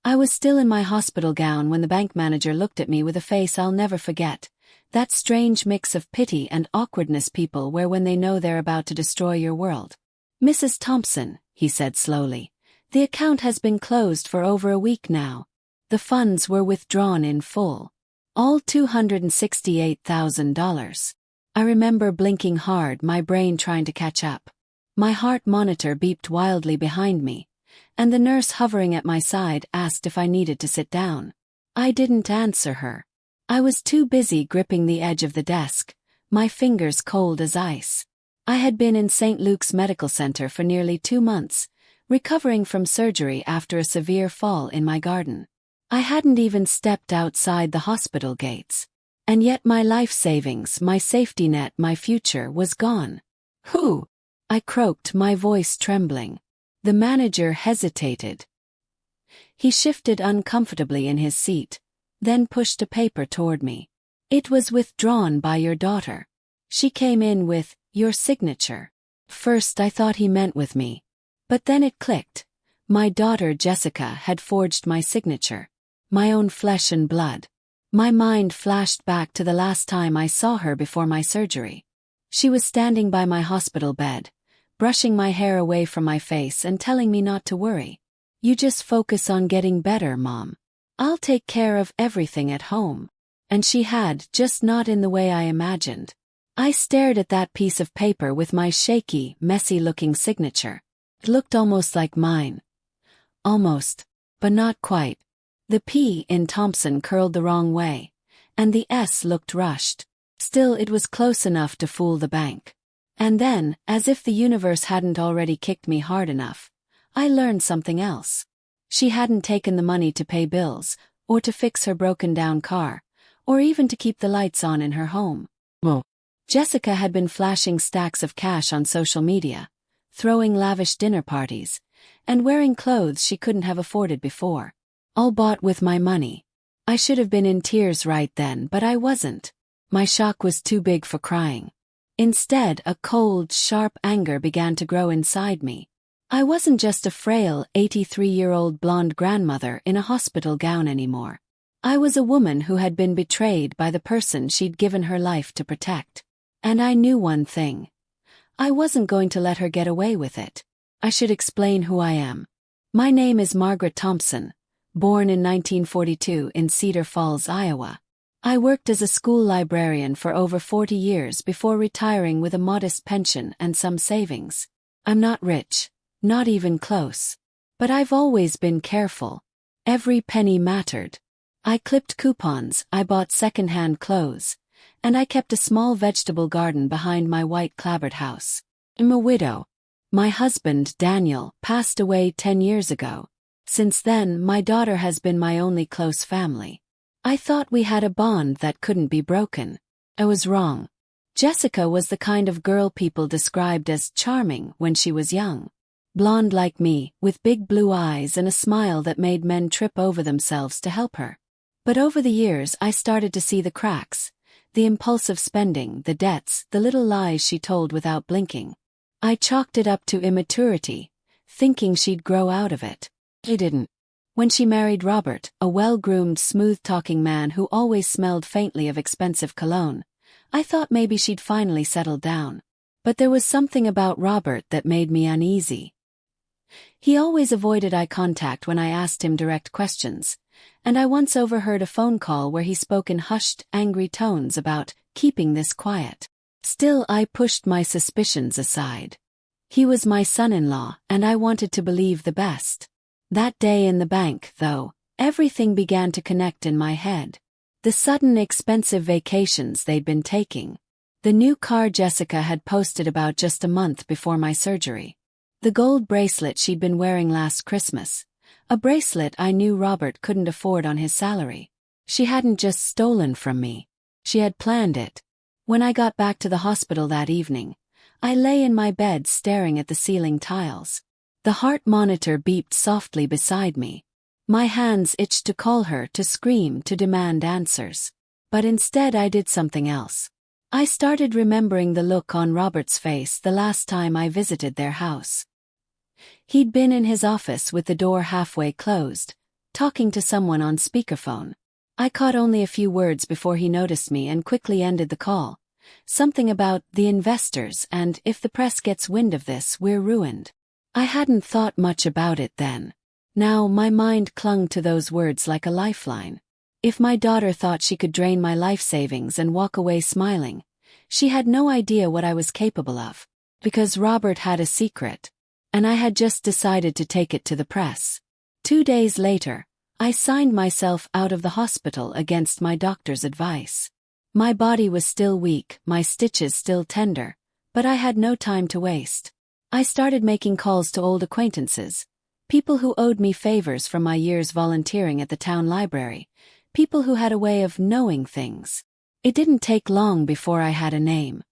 I was still in my hospital gown when the bank manager looked at me with a face I'll never forget. That strange mix of pity and awkwardness people wear when they know they're about to destroy your world. "Mrs. Thompson," he said slowly, "the account has been closed for over a week now. The funds were withdrawn in full. All $268,000. I remember blinking hard, my brain trying to catch up. My heart monitor beeped wildly behind me, and the nurse hovering at my side asked if I needed to sit down. I didn't answer her. I was too busy gripping the edge of the desk, my fingers cold as ice. I had been in St. Luke's Medical Center for nearly 2 months, recovering from surgery after a severe fall in my garden. I hadn't even stepped outside the hospital gates. And yet my life savings, my safety net, my future was gone. "Who?" I croaked, my voice trembling. The manager hesitated. He shifted uncomfortably in his seat, then pushed a paper toward me. "It was withdrawn by your daughter. She came in with your signature." First I thought he meant with me. But then it clicked. My daughter Jessica had forged my signature. My own flesh and blood. My mind flashed back to the last time I saw her before my surgery. She was standing by my hospital bed, brushing my hair away from my face and telling me not to worry. "You just focus on getting better, Mom. I'll take care of everything at home." And she had, just not in the way I imagined. I stared at that piece of paper with my shaky, messy-looking signature. It looked almost like mine. Almost, but not quite. The P in Thompson curled the wrong way, and the S looked rushed. Still, it was close enough to fool the bank. And then, as if the universe hadn't already kicked me hard enough, I learned something else. She hadn't taken the money to pay bills, or to fix her broken-down car, or even to keep the lights on in her home. Well, Jessica had been flashing stacks of cash on social media, throwing lavish dinner parties, and wearing clothes she couldn't have afforded before. All bought with my money. I should have been in tears right then, but I wasn't. My shock was too big for crying. Instead, a cold, sharp anger began to grow inside me. I wasn't just a frail, 83-year-old blonde grandmother in a hospital gown anymore. I was a woman who had been betrayed by the person she'd given her life to protect. And I knew one thing. I wasn't going to let her get away with it. I should explain who I am. My name is Margaret Thompson, born in 1942 in Cedar Falls, Iowa. I worked as a school librarian for over 40 years before retiring with a modest pension and some savings. I'm not rich. Not even close. But I've always been careful. Every penny mattered. I clipped coupons, I bought second-hand clothes, and I kept a small vegetable garden behind my white clapboard house. I'm a widow. My husband, Daniel, passed away 10 years ago. Since then, my daughter has been my only close family. I thought we had a bond that couldn't be broken. I was wrong. Jessica was the kind of girl people described as charming when she was young. Blonde like me, with big blue eyes and a smile that made men trip over themselves to help her. But over the years I started to see the cracks, the impulsive spending, the debts, the little lies she told without blinking. I chalked it up to immaturity, thinking she'd grow out of it. She didn't. When she married Robert, a well-groomed, smooth-talking man who always smelled faintly of expensive cologne, I thought maybe she'd finally settled down. But there was something about Robert that made me uneasy. He always avoided eye contact when I asked him direct questions, and I once overheard a phone call where he spoke in hushed, angry tones about keeping this quiet. Still, I pushed my suspicions aside. He was my son-in-law, and I wanted to believe the best. That day in the bank, though, everything began to connect in my head. The sudden expensive vacations they'd been taking. The new car Jessica had posted about just a month before my surgery. The gold bracelet she'd been wearing last Christmas. A bracelet I knew Robert couldn't afford on his salary. She hadn't just stolen from me. She had planned it. When I got back to the hospital that evening, I lay in my bed staring at the ceiling tiles. The heart monitor beeped softly beside me. My hands itched to call her, to scream, to demand answers. But instead I did something else. I started remembering the look on Robert's face the last time I visited their house. He'd been in his office with the door halfway closed, talking to someone on speakerphone. I caught only a few words before he noticed me and quickly ended the call. Something about the investors and if the press gets wind of this, we're ruined. I hadn't thought much about it then. Now my mind clung to those words like a lifeline. If my daughter thought she could drain my life savings and walk away smiling, she had no idea what I was capable of. Because Robert had a secret. And I had just decided to take it to the press. 2 days later, I signed myself out of the hospital against my doctor's advice. My body was still weak, my stitches still tender, but I had no time to waste. I started making calls to old acquaintances, people who owed me favors from my years volunteering at the town library, people who had a way of knowing things. It didn't take long before I had a name.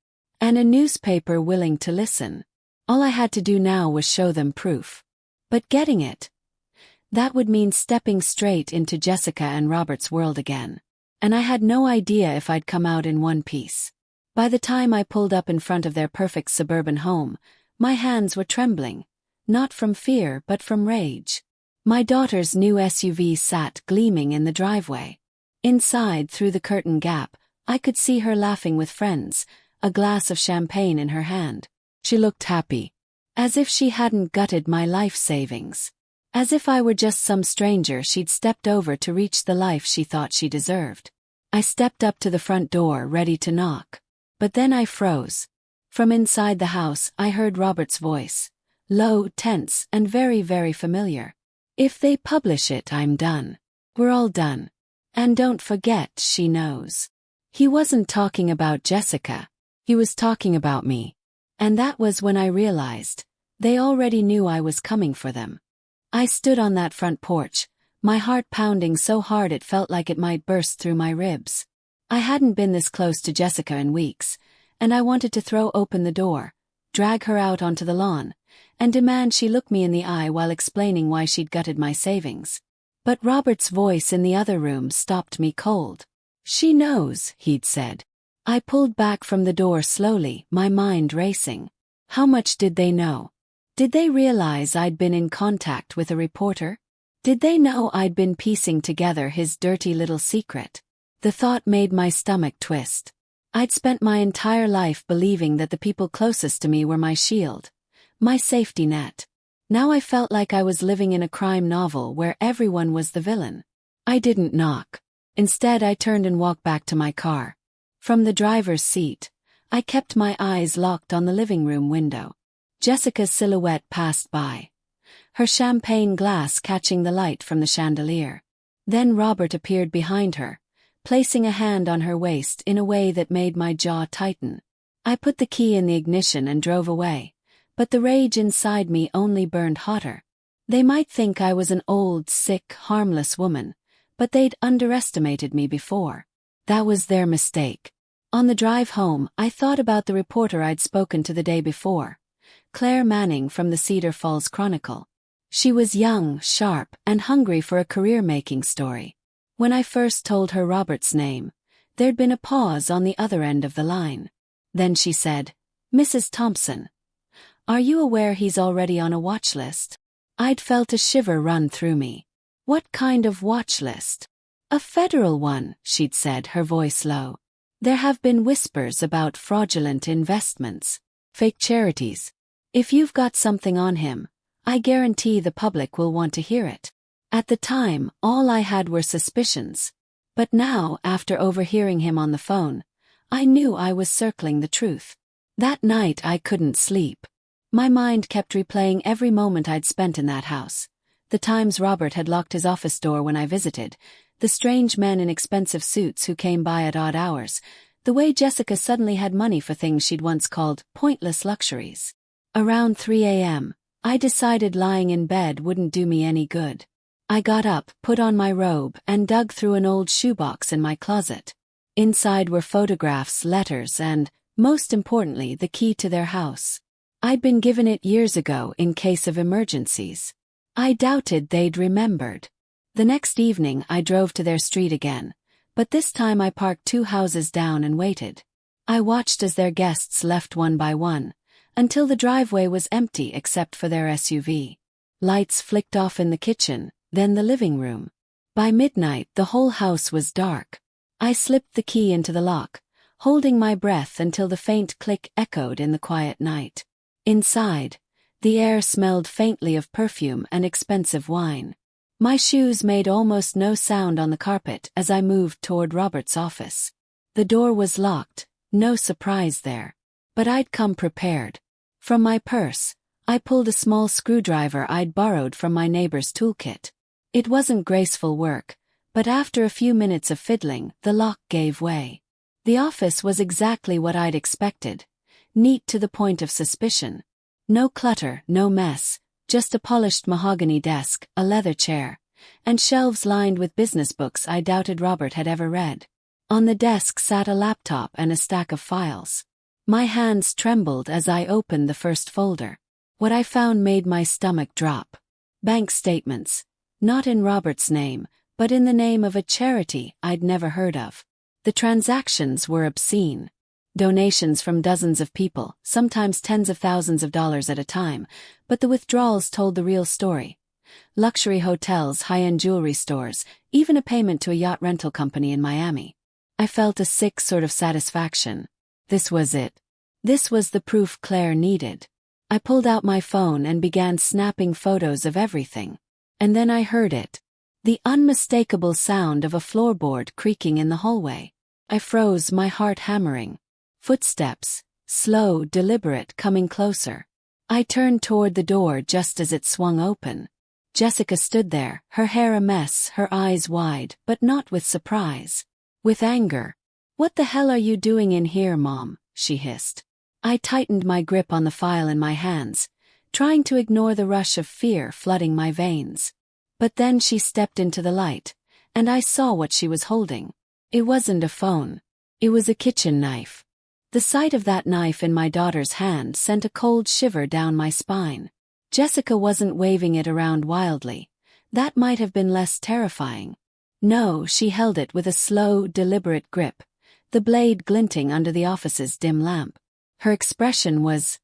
And a newspaper willing to listen. All I had to do now was show them proof. But getting it, that would mean stepping straight into Jessica and Robert's world again. And I had no idea if I'd come out in one piece. By the time I pulled up in front of their perfect suburban home, my hands were trembling, not from fear but from rage. My daughter's new SUV sat gleaming in the driveway. Inside, through the curtain gap, I could see her laughing with friends, a glass of champagne in her hand. She looked happy. As if she hadn't gutted my life savings. As if I were just some stranger she'd stepped over to reach the life she thought she deserved. I stepped up to the front door, ready to knock. But then I froze. From inside the house, I heard Robert's voice. Low, tense, and very, very familiar. If they publish it, I'm done. We're all done. And don't forget, she knows. He wasn't talking about Jessica. He was talking about me. And that was when I realized. They already knew I was coming for them. I stood on that front porch, my heart pounding so hard it felt like it might burst through my ribs. I hadn't been this close to Jessica in weeks, and I wanted to throw open the door, drag her out onto the lawn, and demand she look me in the eye while explaining why she'd gutted my savings. But Robert's voice in the other room stopped me cold. She knows, he'd said. I pulled back from the door slowly, my mind racing. How much did they know? Did they realize I'd been in contact with a reporter? Did they know I'd been piecing together his dirty little secret? The thought made my stomach twist. I'd spent my entire life believing that the people closest to me were my shield, my safety net. Now I felt like I was living in a crime novel where everyone was the villain. I didn't knock. Instead, I turned and walked back to my car. From the driver's seat, I kept my eyes locked on the living room window. Jessica's silhouette passed by, her champagne glass catching the light from the chandelier. Then Robert appeared behind her, placing a hand on her waist in a way that made my jaw tighten. I put the key in the ignition and drove away, but the rage inside me only burned hotter. They might think I was an old, sick, harmless woman, but they'd underestimated me before. That was their mistake. On the drive home, I thought about the reporter I'd spoken to the day before. Claire Manning from the Cedar Falls Chronicle. She was young, sharp, and hungry for a career-making story. When I first told her Robert's name, there'd been a pause on the other end of the line. Then she said, "Mrs. Thompson, are you aware he's already on a watch list?" I'd felt a shiver run through me. "What kind of watch list?" "A federal one," she'd said, her voice low. "There have been whispers about fraudulent investments, fake charities. If you've got something on him, I guarantee the public will want to hear it." At the time, all I had were suspicions. But now, after overhearing him on the phone, I knew I was circling the truth. That night I couldn't sleep. My mind kept replaying every moment I'd spent in that house. The times Robert had locked his office door when I visited, the strange men in expensive suits who came by at odd hours, the way Jessica suddenly had money for things she'd once called pointless luxuries. Around 3 a.m., I decided lying in bed wouldn't do me any good. I got up, put on my robe, and dug through an old shoebox in my closet. Inside were photographs, letters, and, most importantly, the key to their house. I'd been given it years ago in case of emergencies. I doubted they'd remembered. The next evening I drove to their street again, but this time I parked 2 houses down and waited. I watched as their guests left one by one, until the driveway was empty except for their SUV. Lights flicked off in the kitchen, then the living room. By midnight, the whole house was dark. I slipped the key into the lock, holding my breath until the faint click echoed in the quiet night. Inside, the air smelled faintly of perfume and expensive wine. My shoes made almost no sound on the carpet as I moved toward Robert's office. The door was locked, no surprise there. But I'd come prepared. From my purse, I pulled a small screwdriver I'd borrowed from my neighbor's toolkit. It wasn't graceful work, but after a few minutes of fiddling, the lock gave way. The office was exactly what I'd expected, neat to the point of suspicion. No clutter, no mess, just a polished mahogany desk, a leather chair, and shelves lined with business books I doubted Robert had ever read. On the desk sat a laptop and a stack of files. My hands trembled as I opened the first folder. What I found made my stomach drop. Bank statements, not in Robert's name, but in the name of a charity I'd never heard of. The transactions were obscene. Donations from dozens of people, sometimes tens of thousands of dollars at a time, but the withdrawals told the real story. Luxury hotels, high-end jewelry stores, even a payment to a yacht rental company in Miami. I felt a sick sort of satisfaction. This was it. This was the proof Claire needed. I pulled out my phone and began snapping photos of everything. And then I heard it. The unmistakable sound of a floorboard creaking in the hallway. I froze, my heart hammering. Footsteps, slow, deliberate, coming closer. I turned toward the door just as it swung open. Jessica stood there, her hair a mess, her eyes wide, but not with surprise. With anger. "What the hell are you doing in here, Mom?" she hissed. I tightened my grip on the file in my hands, trying to ignore the rush of fear flooding my veins. But then she stepped into the light, and I saw what she was holding. It wasn't a phone. It was a kitchen knife. The sight of that knife in my daughter's hand sent a cold shiver down my spine. Jessica wasn't waving it around wildly. That might have been less terrifying. No, she held it with a slow, deliberate grip, the blade glinting under the office's dim lamp. Her expression was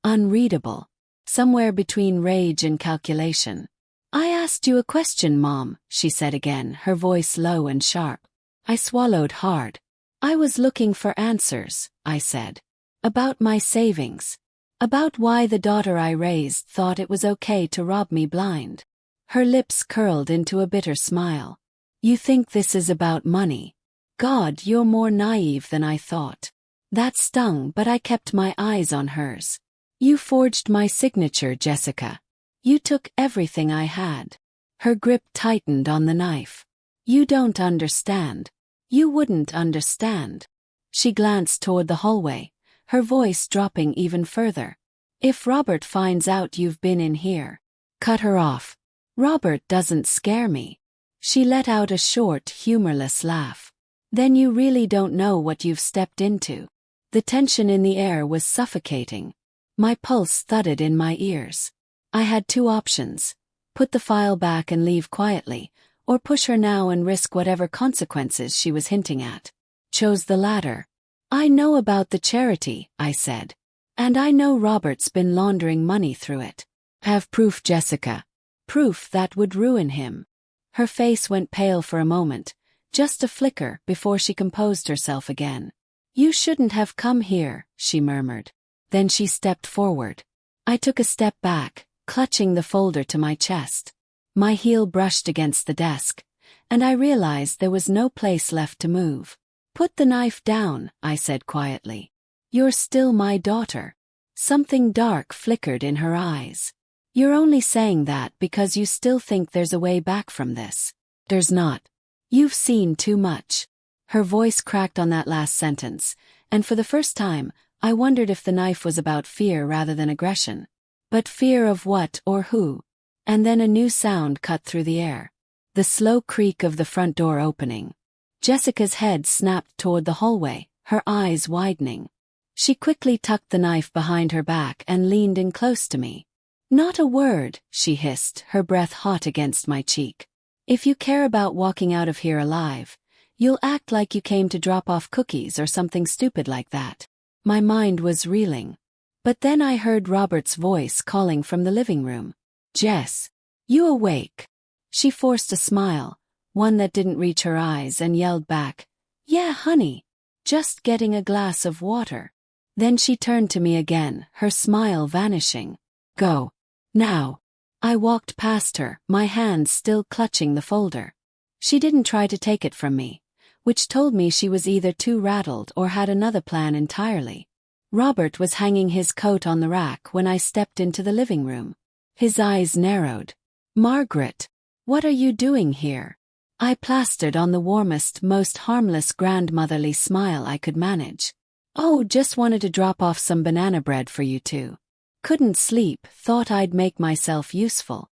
unreadable, somewhere between rage and calculation. "I asked you a question, Mom," she said again, her voice low and sharp. I swallowed hard. "I was looking for answers," I said. "About my savings. About why the daughter I raised thought it was okay to rob me blind." Her lips curled into a bitter smile. "You think this is about money? God, you're more naive than I thought." That stung, but I kept my eyes on hers. "You forged my signature, Jessica. You took everything I had." Her grip tightened on the knife. "You don't understand. You wouldn't understand." She glanced toward the hallway, her voice dropping even further. "If Robert finds out you've been in here." Cut her off. "Robert doesn't scare me." She let out a short, humorless laugh. "Then you really don't know what you've stepped into." The tension in the air was suffocating. My pulse thudded in my ears. I had two options: put the file back and leave quietly, or push her now and risk whatever consequences she was hinting at. Chose the latter. "I know about the charity," I said. "And I know Robert's been laundering money through it. Have proof, Jessica. Proof that would ruin him." Her face went pale for a moment, just a flicker before she composed herself again. "You shouldn't have come here," she murmured. Then she stepped forward. I took a step back, clutching the folder to my chest. My heel brushed against the desk, and I realized there was no place left to move. "Put the knife down," I said quietly. "You're still my daughter." Something dark flickered in her eyes. "You're only saying that because you still think there's a way back from this." "There's not. You've seen too much." Her voice cracked on that last sentence, and for the first time, I wondered if the knife was about fear rather than aggression. But fear of what or who? And then a new sound cut through the air. The slow creak of the front door opening. Jessica's head snapped toward the hallway, her eyes widening. She quickly tucked the knife behind her back and leaned in close to me. "Not a word," she hissed, her breath hot against my cheek. "If you care about walking out of here alive, you'll act like you came to drop off cookies or something stupid like that." My mind was reeling. But then I heard Robert's voice calling from the living room. "Jess, you awake?" She forced a smile, one that didn't reach her eyes, and yelled back, "Yeah, honey. Just getting a glass of water." Then she turned to me again, her smile vanishing. "Go. Now." I walked past her, my hands still clutching the folder. She didn't try to take it from me, which told me she was either too rattled or had another plan entirely. Robert was hanging his coat on the rack when I stepped into the living room. His eyes narrowed. "Margaret, what are you doing here?" I plastered on the warmest, most harmless grandmotherly smile I could manage. "Oh, just wanted to drop off some banana bread for you two. Couldn't sleep, thought I'd make myself useful."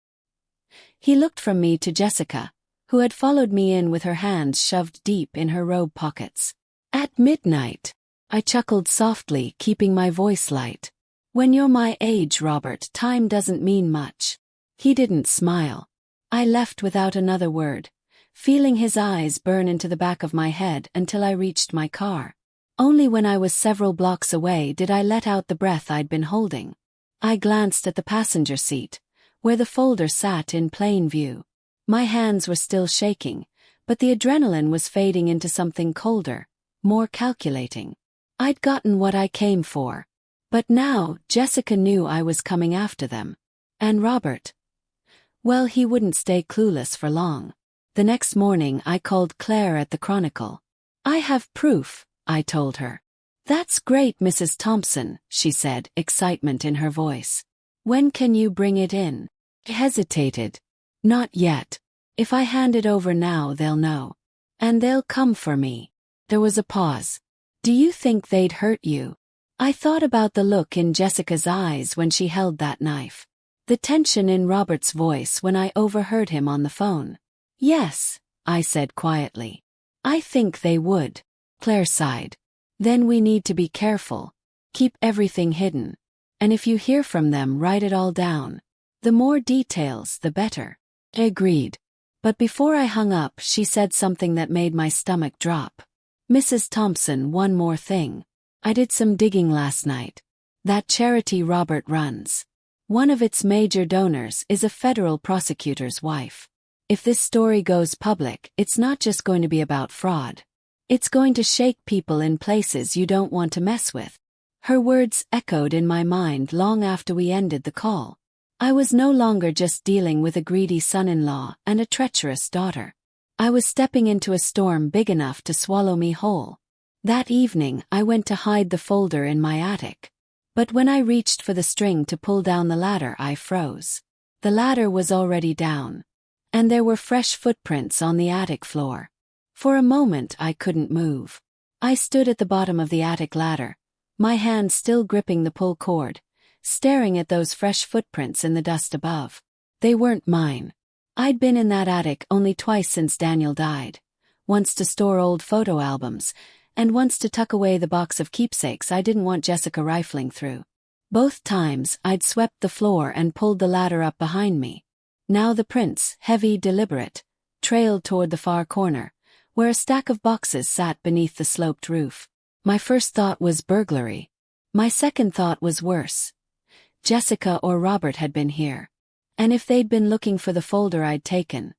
He looked from me to Jessica, who had followed me in with her hands shoved deep in her robe pockets. "At midnight," I chuckled softly, keeping my voice light. "When you're my age, Robert, time doesn't mean much." He didn't smile. I left without another word, feeling his eyes burn into the back of my head until I reached my car. Only when I was several blocks away did I let out the breath I'd been holding. I glanced at the passenger seat, where the folder sat in plain view. My hands were still shaking, but the adrenaline was fading into something colder, more calculating. I'd gotten what I came for. But now, Jessica knew I was coming after them. And Robert? Well, he wouldn't stay clueless for long. The next morning I called Claire at the Chronicle. "I have proof," I told her. "That's great, Mrs. Thompson," she said, excitement in her voice. "When can you bring it in?" I hesitated. "Not yet. If I hand it over now, they'll know. And they'll come for me." There was a pause. "Do you think they'd hurt you?" I thought about the look in Jessica's eyes when she held that knife. The tension in Robert's voice when I overheard him on the phone. "Yes," I said quietly. "I think they would." Claire sighed. "Then we need to be careful. Keep everything hidden. And if you hear from them, write it all down. The more details, the better." I agreed. But before I hung up, she said something that made my stomach drop. "Mrs. Thompson, one more thing. I did some digging last night. That charity Robert runs. One of its major donors is a federal prosecutor's wife. If this story goes public, it's not just going to be about fraud. It's going to shake people in places you don't want to mess with." Her words echoed in my mind long after we ended the call. I was no longer just dealing with a greedy son-in-law and a treacherous daughter. I was stepping into a storm big enough to swallow me whole. That evening, I went to hide the folder in my attic. But when I reached for the string to pull down the ladder, I froze. The ladder was already down. And there were fresh footprints on the attic floor. For a moment, I couldn't move. I stood at the bottom of the attic ladder, my hand still gripping the pull cord, staring at those fresh footprints in the dust above. They weren't mine. I'd been in that attic only twice since Daniel died. Once to store old photo albums, and once to tuck away the box of keepsakes I didn't want Jessica rifling through. Both times, I'd swept the floor and pulled the ladder up behind me. Now the prints, heavy, deliberate, trailed toward the far corner, where a stack of boxes sat beneath the sloped roof. My first thought was burglary. My second thought was worse. Jessica or Robert had been here. And if they'd been looking for the folder I'd taken,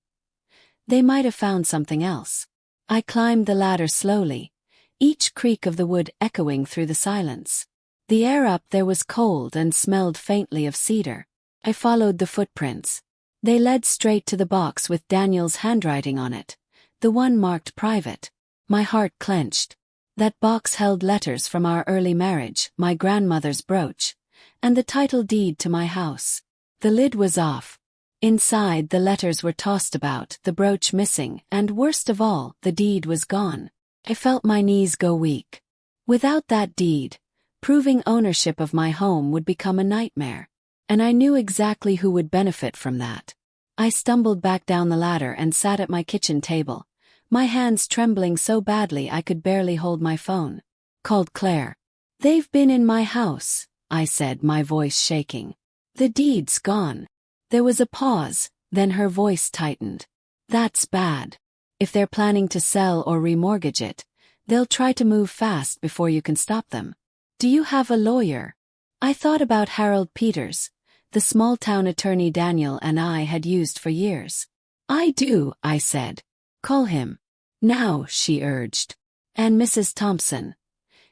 they might have found something else. I climbed the ladder slowly, each creak of the wood echoing through the silence. The air up there was cold and smelled faintly of cedar. I followed the footprints. They led straight to the box with Daniel's handwriting on it, the one marked private. My heart clenched. That box held letters from our early marriage, my grandmother's brooch, and the title deed to my house. The lid was off. Inside, the letters were tossed about, the brooch missing, and worst of all, the deed was gone. I felt my knees go weak. Without that deed, proving ownership of my home would become a nightmare. And I knew exactly who would benefit from that. I stumbled back down the ladder and sat at my kitchen table, my hands trembling so badly I could barely hold my phone. Called Claire. "They've been in my house," I said, my voice shaking. "The deed's gone." There was a pause, then her voice tightened. "That's bad. If they're planning to sell or remortgage it, they'll try to move fast before you can stop them. Do you have a lawyer?" I thought about Harold Peters, the small-town attorney Daniel and I had used for years. "I do," I said. Call him. Now, she urged. And Mrs. Thompson,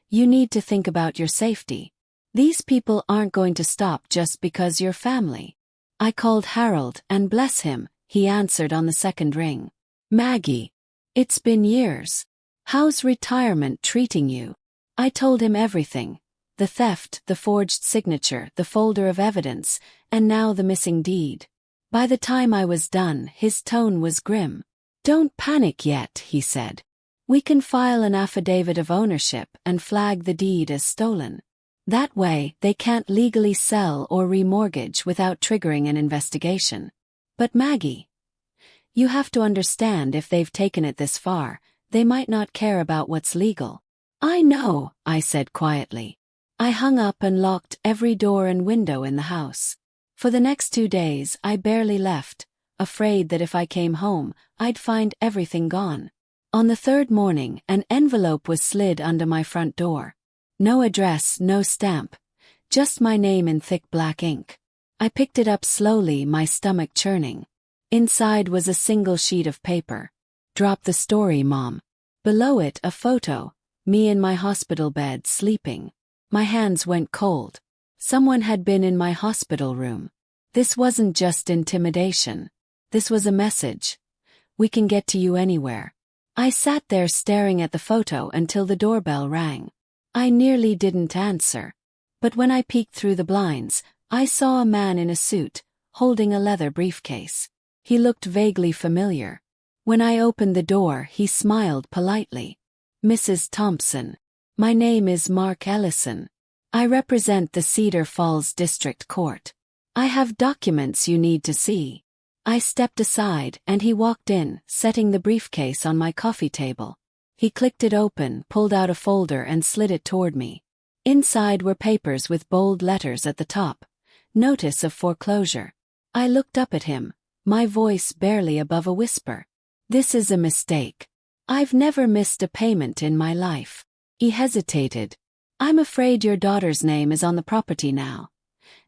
you need to think about your safety. These people aren't going to stop just because you're family. I called Harold, and bless him, he answered on the second ring. Maggie. It's been years. How's retirement treating you? I told him everything. The theft, the forged signature, the folder of evidence, and now the missing deed. By the time I was done, his tone was grim. Don't panic yet, he said. We can file an affidavit of ownership and flag the deed as stolen. That way, they can't legally sell or remortgage without triggering an investigation. But Maggie, you have to understand, if they've taken it this far, they might not care about what's legal. I know, I said quietly. I hung up and locked every door and window in the house. For the next 2 days, I barely left, afraid that if I came home, I'd find everything gone. On the third morning, an envelope was slid under my front door. No address, no stamp, just my name in thick black ink. I picked it up slowly, my stomach churning. Inside was a single sheet of paper. Drop the story, Mom. Below it, a photo, me in my hospital bed sleeping. My hands went cold. Someone had been in my hospital room. This wasn't just intimidation. This was a message. We can get to you anywhere. I sat there staring at the photo until the doorbell rang. I nearly didn't answer. But when I peeked through the blinds, I saw a man in a suit, holding a leather briefcase. He looked vaguely familiar. When I opened the door, he smiled politely. Mrs. Thompson. My name is Mark Ellison. I represent the Cedar Falls District Court. I have documents you need to see. I stepped aside, and he walked in, setting the briefcase on my coffee table. He clicked it open, pulled out a folder and slid it toward me. Inside were papers with bold letters at the top. Notice of foreclosure. I looked up at him, my voice barely above a whisper. This is a mistake. I've never missed a payment in my life. He hesitated. I'm afraid your daughter's name is on the property now.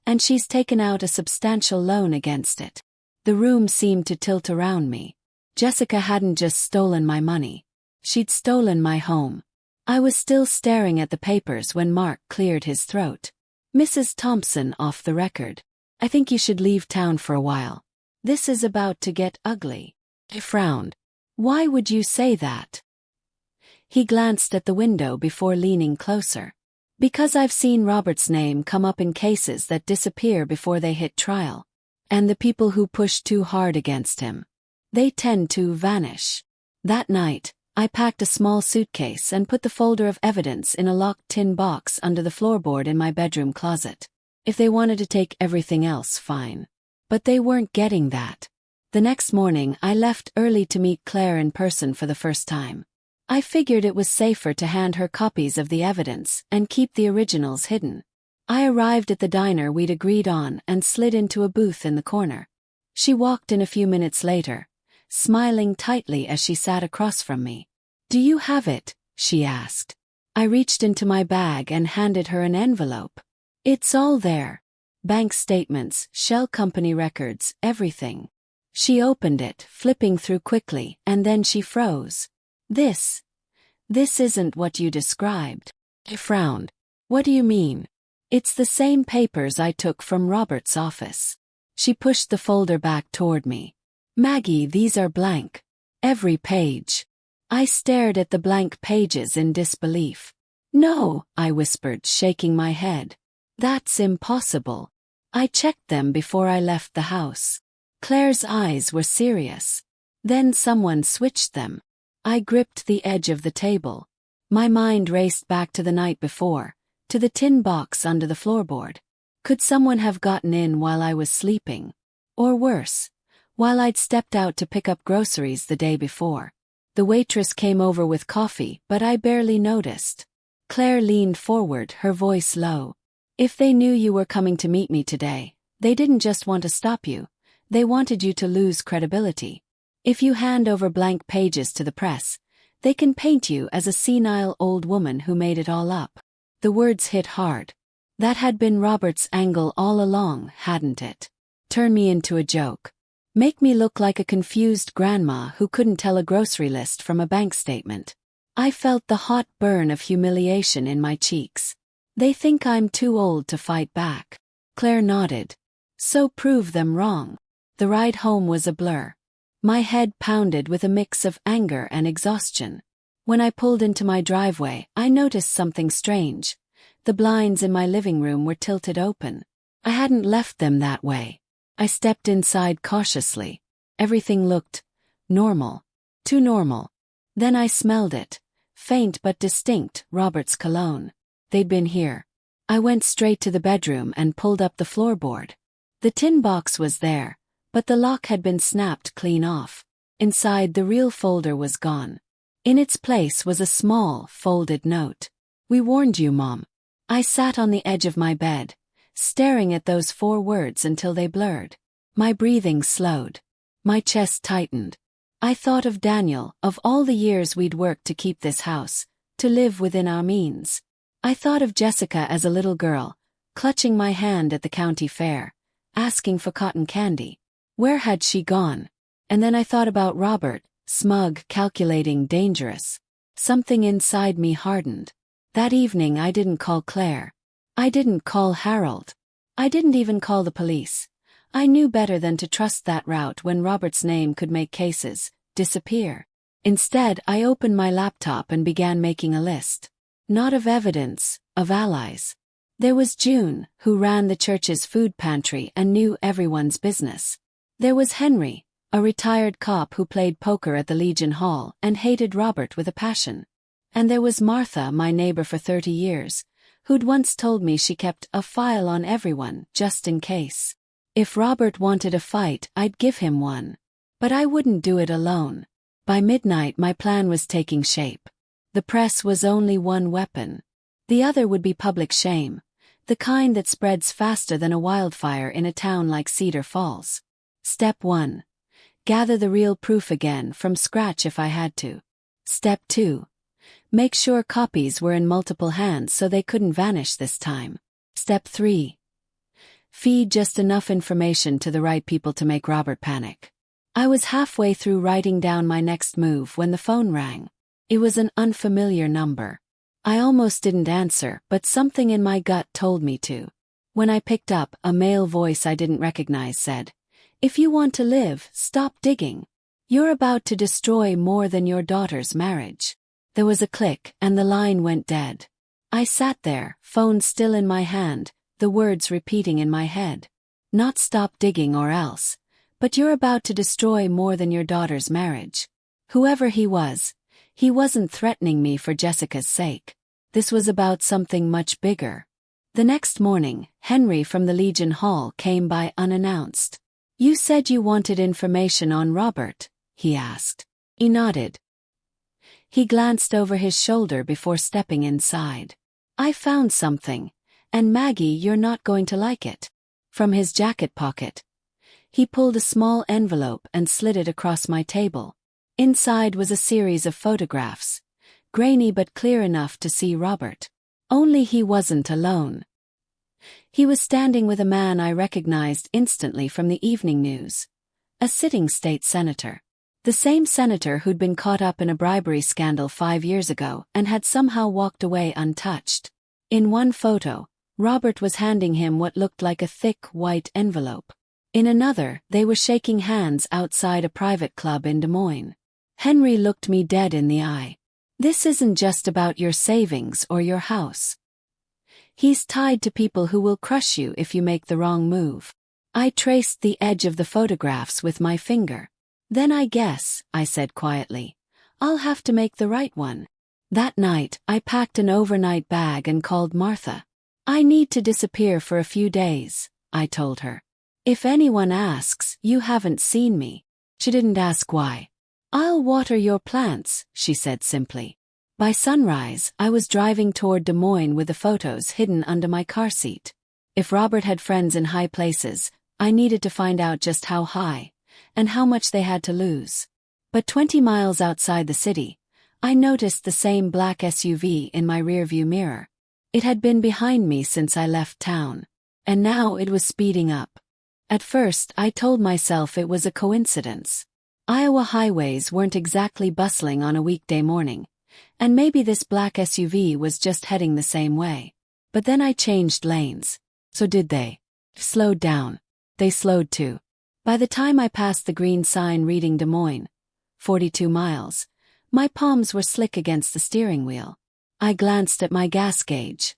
And she's taken out a substantial loan against it. The room seemed to tilt around me. Jessica hadn't just stolen my money. She'd stolen my home. I was still staring at the papers when Mark cleared his throat. Mrs. Thompson, off the record. I think you should leave town for a while. This is about to get ugly. I frowned. Why would you say that? He glanced at the window before leaning closer. Because I've seen Robert's name come up in cases that disappear before they hit trial. And the people who push too hard against him, they tend to vanish. That night, I packed a small suitcase and put the folder of evidence in a locked tin box under the floorboard in my bedroom closet. If they wanted to take everything else, fine. But they weren't getting that. The next morning, I left early to meet Claire in person for the first time. I figured it was safer to hand her copies of the evidence and keep the originals hidden. I arrived at the diner we'd agreed on and slid into a booth in the corner. She walked in a few minutes later, smiling tightly as she sat across from me. Do you have it? She asked. I reached into my bag and handed her an envelope. It's all there. Bank statements, shell company records, everything. She opened it, flipping through quickly, and then she froze. This isn't what you described. I frowned. What do you mean? It's the same papers I took from Robert's office. She pushed the folder back toward me. Maggie, these are blank. Every page. I stared at the blank pages in disbelief. No, I whispered, shaking my head. That's impossible. I checked them before I left the house. Claire's eyes were serious. Then someone switched them. I gripped the edge of the table. My mind raced back to the night before, to the tin box under the floorboard. Could someone have gotten in while I was sleeping? Or worse, while I'd stepped out to pick up groceries the day before. The waitress came over with coffee, but I barely noticed. Claire leaned forward, her voice low. If they knew you were coming to meet me today, they didn't just want to stop you. They wanted you to lose credibility. If you hand over blank pages to the press, they can paint you as a senile old woman who made it all up. The words hit hard. That had been Robert's angle all along, hadn't it? Turn me into a joke. Make me look like a confused grandma who couldn't tell a grocery list from a bank statement. I felt the hot burn of humiliation in my cheeks. They think I'm too old to fight back. Claire nodded. So prove them wrong. The ride home was a blur. My head pounded with a mix of anger and exhaustion. When I pulled into my driveway, I noticed something strange. The blinds in my living room were tilted open. I hadn't left them that way. I stepped inside cautiously. Everything looked normal. Too normal. Then I smelled it. Faint but distinct, Robert's cologne. They'd been here. I went straight to the bedroom and pulled up the floorboard. The tin box was there, but the lock had been snapped clean off. Inside, the real folder was gone. In its place was a small, folded note. "We warned you, Mom." I sat on the edge of my bed, staring at those 4 words until they blurred. My breathing slowed. My chest tightened. I thought of Daniel, of all the years we'd worked to keep this house, to live within our means. I thought of Jessica as a little girl, clutching my hand at the county fair, asking for cotton candy. Where had she gone? And then I thought about Robert, smug, calculating, dangerous. Something inside me hardened. That evening I didn't call Claire. I didn't call Harold. I didn't even call the police. I knew better than to trust that route when Robert's name could make cases disappear. Instead, I opened my laptop and began making a list. Not of evidence, of allies. There was June, who ran the church's food pantry and knew everyone's business. There was Henry, a retired cop who played poker at the Legion Hall and hated Robert with a passion. And there was Martha, my neighbor for 30 years, who'd once told me she kept a file on everyone, just in case. If Robert wanted a fight, I'd give him one. But I wouldn't do it alone. By midnight my plan was taking shape. The press was only one weapon. The other would be public shame. The kind that spreads faster than a wildfire in a town like Cedar Falls. Step 1. Gather the real proof again, from scratch if I had to. Step 2. Make sure copies were in multiple hands so they couldn't vanish this time. Step 3. Feed just enough information to the right people to make Robert panic. I was halfway through writing down my next move when the phone rang. It was an unfamiliar number. I almost didn't answer, but something in my gut told me to. When I picked up, a male voice I didn't recognize said, "If you want to live, stop digging. You're about to destroy more than your daughter's marriage." There was a click, and the line went dead. I sat there, phone still in my hand, the words repeating in my head. Not stop digging or else, but you're about to destroy more than your daughter's marriage. Whoever he wasn't threatening me for Jessica's sake. This was about something much bigger. The next morning, Henry from the Legion Hall came by unannounced. "You said you wanted information on Robert," he asked. He nodded. He glanced over his shoulder before stepping inside. "I found something. And Maggie, you're not going to like it." From his jacket pocket, he pulled a small envelope and slid it across my table. Inside was a series of photographs, grainy but clear enough to see Robert. Only he wasn't alone. He was standing with a man I recognized instantly from the evening news. A sitting state senator. The same senator who'd been caught up in a bribery scandal 5 years ago and had somehow walked away untouched. In one photo, Robert was handing him what looked like a thick, white envelope. In another, they were shaking hands outside a private club in Des Moines. Henry looked me dead in the eye. "This isn't just about your savings or your house. He's tied to people who will crush you if you make the wrong move." I traced the edge of the photographs with my finger. "Then I guess," I said quietly, "I'll have to make the right one." That night, I packed an overnight bag and called Martha. "I need to disappear for a few days," I told her. "If anyone asks, you haven't seen me." She didn't ask why. "I'll water your plants," she said simply. By sunrise, I was driving toward Des Moines with the photos hidden under my car seat. If Robert had friends in high places, I needed to find out just how high, and how much they had to lose. But 20 miles outside the city, I noticed the same black SUV in my rearview mirror. It had been behind me since I left town, and now it was speeding up. At first, I told myself it was a coincidence. Iowa highways weren't exactly bustling on a weekday morning, and maybe this black SUV was just heading the same way. But then I changed lanes. So did they. Slowed down. They slowed too. By the time I passed the green sign reading Des Moines, 42 miles, my palms were slick against the steering wheel. I glanced at my gas gauge.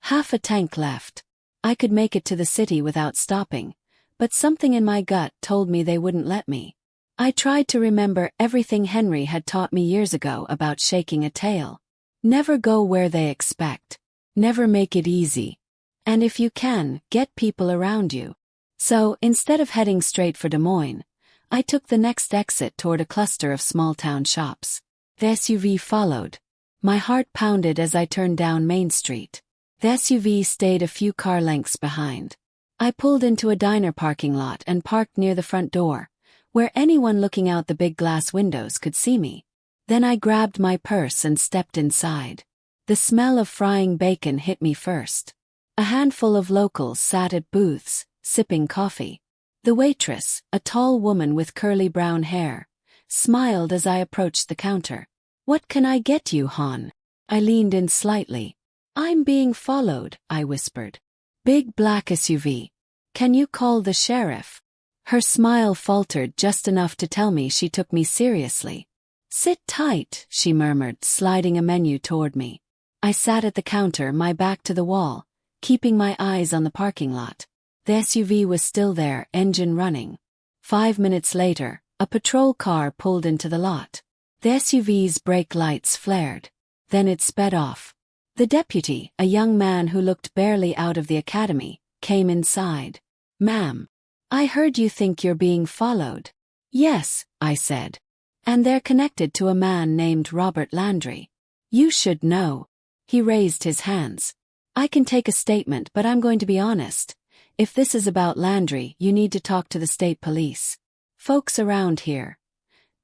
Half a tank left. I could make it to the city without stopping, but something in my gut told me they wouldn't let me. I tried to remember everything Henry had taught me years ago about shaking a tail. Never go where they expect. Never make it easy. And if you can, get people around you. So, instead of heading straight for Des Moines, I took the next exit toward a cluster of small-town shops. The SUV followed. My heart pounded as I turned down Main Street. The SUV stayed a few car lengths behind. I pulled into a diner parking lot and parked near the front door, where anyone looking out the big glass windows could see me. Then I grabbed my purse and stepped inside. The smell of frying bacon hit me first. A handful of locals sat at booths, sipping coffee. The waitress, a tall woman with curly brown hair, smiled as I approached the counter. "What can I get you, hon?" I leaned in slightly. "I'm being followed," I whispered. "Big black SUV. Can you call the sheriff?" Her smile faltered just enough to tell me she took me seriously. "Sit tight," she murmured, sliding a menu toward me. I sat at the counter, my back to the wall, keeping my eyes on the parking lot. The SUV was still there, engine running. 5 minutes later, a patrol car pulled into the lot. The SUV's brake lights flared. Then it sped off. The deputy, a young man who looked barely out of the academy, came inside. "Ma'am, I heard you think you're being followed." "Yes," I said. "And they're connected to a man named Robert Landry. You should know." He raised his hands. "I can take a statement, but I'm going to be honest. If this is about Landry, you need to talk to the state police. Folks around here.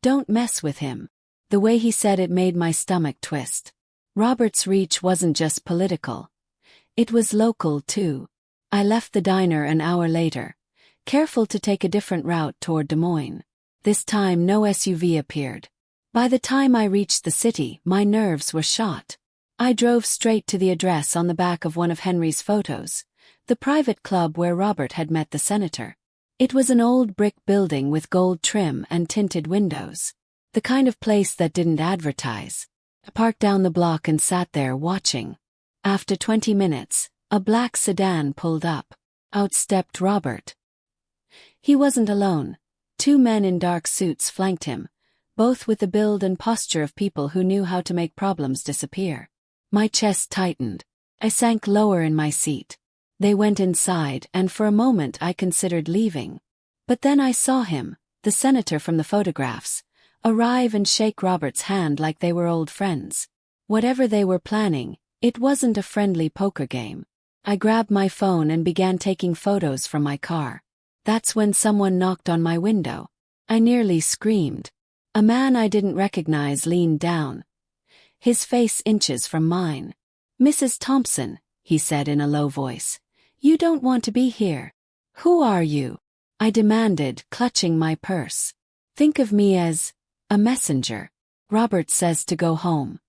Don't mess with him." The way he said it made my stomach twist. Robert's reach wasn't just political. It was local, too. I left the diner an hour later, careful to take a different route toward Des Moines. This time no SUV appeared. By the time I reached the city, my nerves were shot. I drove straight to the address on the back of one of Henry's photos, the private club where Robert had met the senator. It was an old brick building with gold trim and tinted windows. The kind of place that didn't advertise. I parked down the block and sat there watching. After 20 minutes, a black sedan pulled up. Out stepped Robert. He wasn't alone. 2 men in dark suits flanked him, both with the build and posture of people who knew how to make problems disappear. My chest tightened. I sank lower in my seat. They went inside, and for a moment I considered leaving. But then I saw him, the senator from the photographs, arrive and shake Robert's hand like they were old friends. Whatever they were planning, it wasn't a friendly poker game. I grabbed my phone and began taking photos from my car. That's when someone knocked on my window. I nearly screamed. A man I didn't recognize leaned down, his face inches from mine. "Mrs. Thompson," he said in a low voice, "you don't want to be here." "Who are you?" I demanded, clutching my purse. "Think of me as a messenger. Robert says to go home.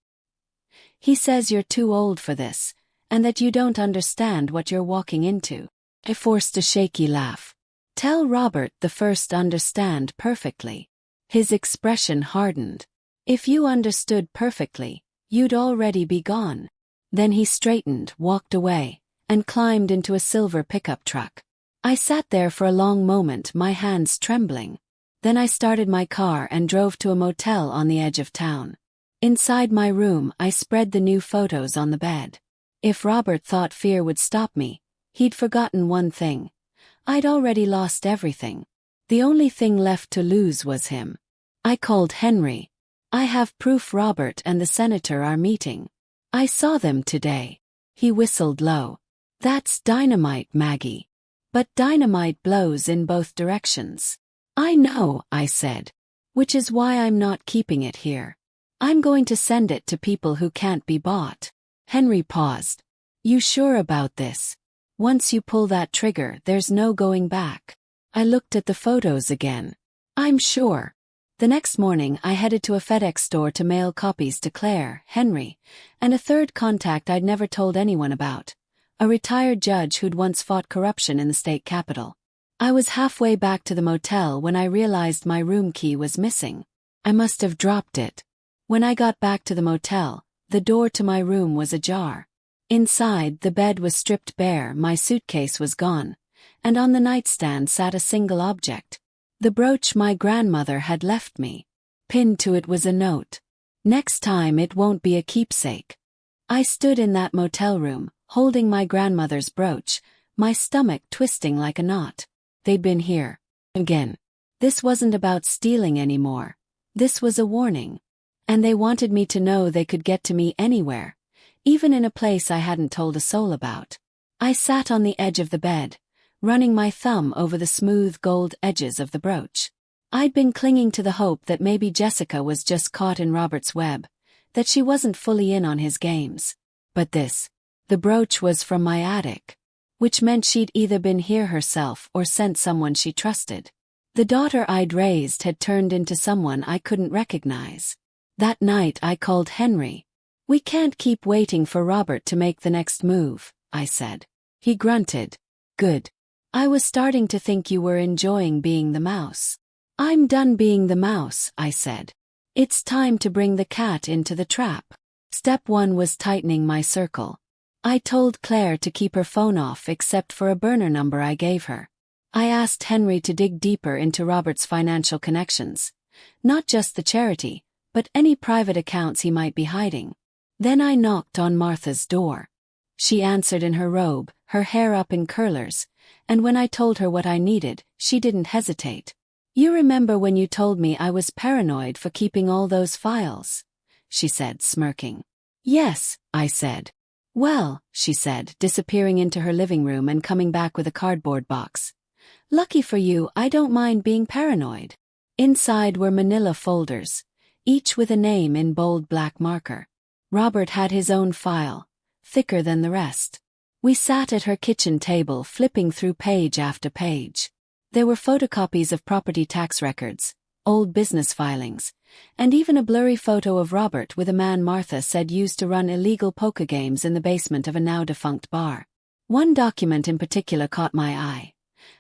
He says you're too old for this, and that you don't understand what you're walking into." I forced a shaky laugh. "Tell Robert the first understand perfectly." His expression hardened. "If you understood perfectly, you'd already be gone." Then he straightened, walked away, and climbed into a silver pickup truck. I sat there for a long moment, my hands trembling. Then I started my car and drove to a motel on the edge of town. Inside my room, I spread the new photos on the bed. If Robert thought fear would stop me, he'd forgotten one thing. I'd already lost everything. The only thing left to lose was him. I called Henry. "I have proof Robert and the senator are meeting. I saw them today." He whistled low. "That's dynamite, Maggie. But dynamite blows in both directions." "I know," I said. "Which is why I'm not keeping it here. I'm going to send it to people who can't be bought." Henry paused. "You sure about this? Once you pull that trigger, there's no going back." I looked at the photos again. I'm sure. The next morning I headed to a FedEx store to mail copies to Claire, Henry, and a third contact I'd never told anyone about, a retired judge who'd once fought corruption in the state capitol. I was halfway back to the motel when I realized my room key was missing. I must have dropped it. When I got back to the motel, the door to my room was ajar. Inside, the bed was stripped bare, my suitcase was gone, and on the nightstand sat a single object. The brooch my grandmother had left me. Pinned to it was a note. Next time it won't be a keepsake. I stood in that motel room, holding my grandmother's brooch, my stomach twisting like a knot. They'd been here. Again. This wasn't about stealing anymore. This was a warning. And they wanted me to know they could get to me anywhere, even in a place I hadn't told a soul about. I sat on the edge of the bed, running my thumb over the smooth gold edges of the brooch. I'd been clinging to the hope that maybe Jessica was just caught in Robert's web, that she wasn't fully in on his games. But the brooch was from my attic, which meant she'd either been here herself or sent someone she trusted. The daughter I'd raised had turned into someone I couldn't recognize. That night I called Henry. "We can't keep waiting for Robert to make the next move," I said. He grunted. "Good. I was starting to think you were enjoying being the mouse." "I'm done being the mouse," I said. "It's time to bring the cat into the trap." Step 1 was tightening my circle. I told Claire to keep her phone off except for a burner number I gave her. I asked Henry to dig deeper into Robert's financial connections. Not just the charity, but any private accounts he might be hiding. Then I knocked on Martha's door. She answered in her robe, her hair up in curlers, and when I told her what I needed, she didn't hesitate. "You remember when you told me I was paranoid for keeping all those files?" she said, smirking. "Yes," I said. "Well," she said, disappearing into her living room and coming back with a cardboard box. "Lucky for you, I don't mind being paranoid." Inside were manila folders, each with a name in bold black marker. Robert had his own file, thicker than the rest. We sat at her kitchen table flipping through page after page. There were photocopies of property tax records, old business filings, and even a blurry photo of Robert with a man Martha said used to run illegal poker games in the basement of a now-defunct bar. One document in particular caught my eye.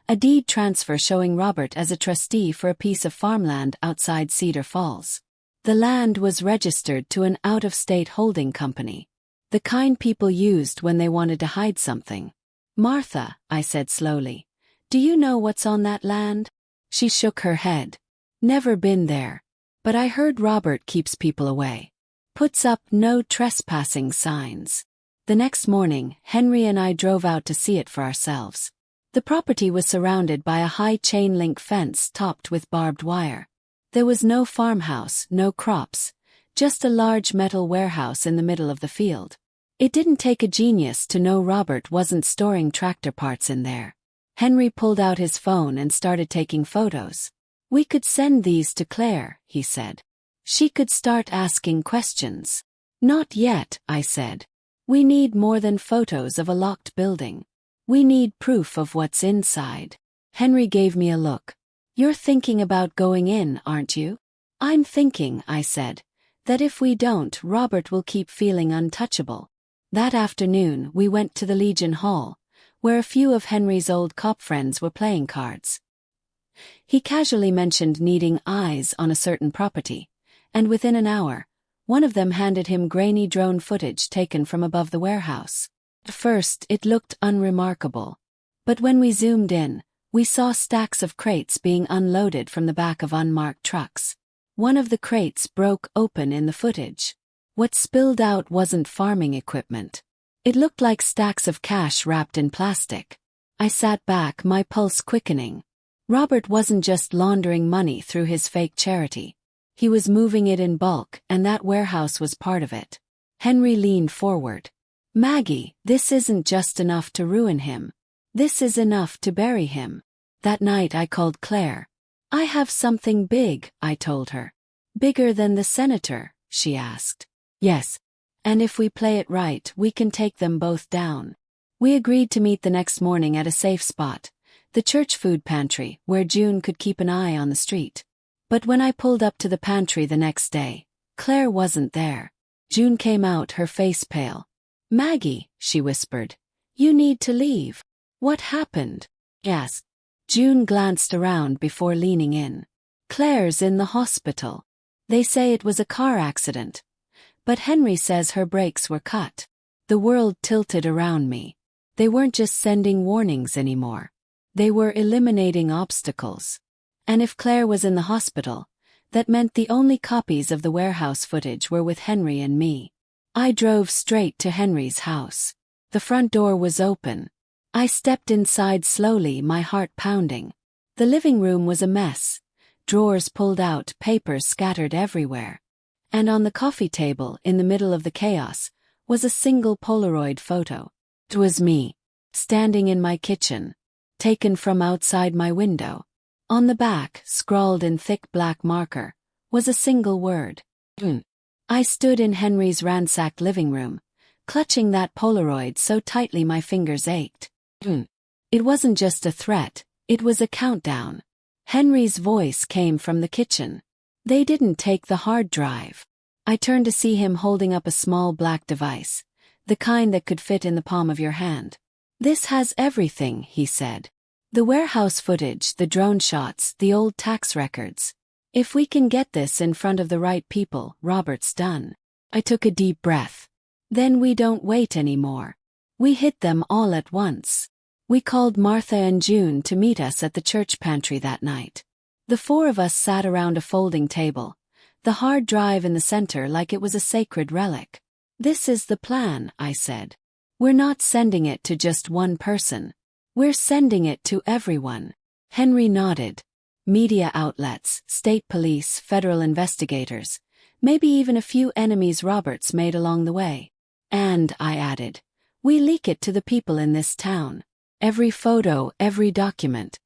A deed transfer showing Robert as a trustee for a piece of farmland outside Cedar Falls. The land was registered to an out-of-state holding company. The kind people used when they wanted to hide something. "Martha," I said slowly, "do you know what's on that land?" She shook her head. "Never been there. But I heard Robert keeps people away. Puts up no trespassing signs." The next morning, Henry and I drove out to see it for ourselves. The property was surrounded by a high chain-link fence topped with barbed wire. There was no farmhouse, no crops, just a large metal warehouse in the middle of the field. It didn't take a genius to know Robert wasn't storing tractor parts in there. Henry pulled out his phone and started taking photos. "We could send these to Claire," he said. "She could start asking questions." "Not yet," I said. "We need more than photos of a locked building. We need proof of what's inside." Henry gave me a look. "You're thinking about going in, aren't you?" "I'm thinking," I said, "that if we don't, Robert will keep feeling untouchable." That afternoon, we went to the Legion Hall, where a few of Henry's old cop friends were playing cards. He casually mentioned needing eyes on a certain property, and within an hour, one of them handed him grainy drone footage taken from above the warehouse. At first, it looked unremarkable. But when we zoomed in, we saw stacks of crates being unloaded from the back of unmarked trucks. One of the crates broke open in the footage. What spilled out wasn't farming equipment. It looked like stacks of cash wrapped in plastic. I sat back, my pulse quickening. Robert wasn't just laundering money through his fake charity. He was moving it in bulk, and that warehouse was part of it. Henry leaned forward. "Maggie, this isn't just enough to ruin him. This is enough to bury him." That night I called Claire. "I have something big," I told her. "Bigger than the senator?" she asked. "Yes. And if we play it right, we can take them both down." We agreed to meet the next morning at a safe spot, the church food pantry, where June could keep an eye on the street. But when I pulled up to the pantry the next day, Claire wasn't there. June came out, her face pale. "Maggie," she whispered, "you need to leave." "What happened?" I asked. June glanced around before leaning in. "Claire's in the hospital. They say it was a car accident. But Henry says her brakes were cut." The world tilted around me. They weren't just sending warnings anymore. They were eliminating obstacles. And if Claire was in the hospital, that meant the only copies of the warehouse footage were with Henry and me. I drove straight to Henry's house. The front door was open. I stepped inside slowly, my heart pounding. The living room was a mess. Drawers pulled out, papers scattered everywhere. And on the coffee table, in the middle of the chaos, was a single Polaroid photo. It was me, standing in my kitchen, taken from outside my window. On the back, scrawled in thick black marker, was a single word. June. I stood in Henry's ransacked living room, clutching that Polaroid so tightly my fingers ached. June. It wasn't just a threat, it was a countdown. Henry's voice came from the kitchen. "They didn't take the hard drive." I turned to see him holding up a small black device, the kind that could fit in the palm of your hand. "This has everything," he said. "The warehouse footage, the drone shots, the old tax records. If we can get this in front of the right people, Robert's done." I took a deep breath. "Then we don't wait anymore. We hit them all at once." We called Martha and June to meet us at the church pantry that night. The four of us sat around a folding table, the hard drive in the center like it was a sacred relic. "This is the plan," I said. "We're not sending it to just one person. We're sending it to everyone." Henry nodded. "Media outlets, state police, federal investigators, maybe even a few enemies Roberts made along the way. And," I added, "we leak it to the people in this town. Every photo, every document.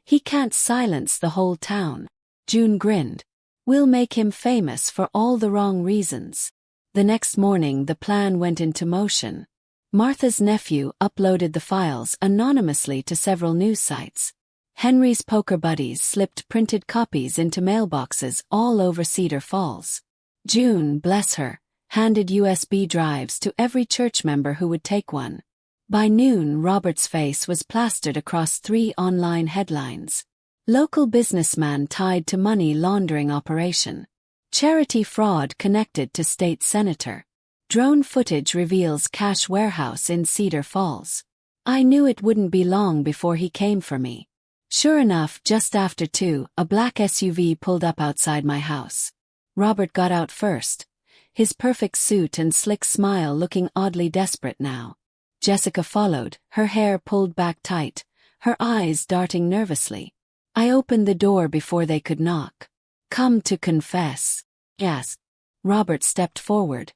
He can't silence the whole town." June grinned. "We'll make him famous for all the wrong reasons." The next morning the plan went into motion. Martha's nephew uploaded the files anonymously to several news sites. Henry's poker buddies slipped printed copies into mailboxes all over Cedar Falls. June, bless her, handed USB drives to every church member who would take one. By noon, Robert's face was plastered across 3 online headlines. Local businessman tied to money laundering operation. Charity fraud connected to state senator. Drone footage reveals cash warehouse in Cedar Falls. I knew it wouldn't be long before he came for me. Sure enough, just after 2, a black SUV pulled up outside my house. Robert got out first, his perfect suit and slick smile looking oddly desperate now. Jessica followed, her hair pulled back tight, her eyes darting nervously. I opened the door before they could knock. "Come to confess?" "Yes." Robert stepped forward,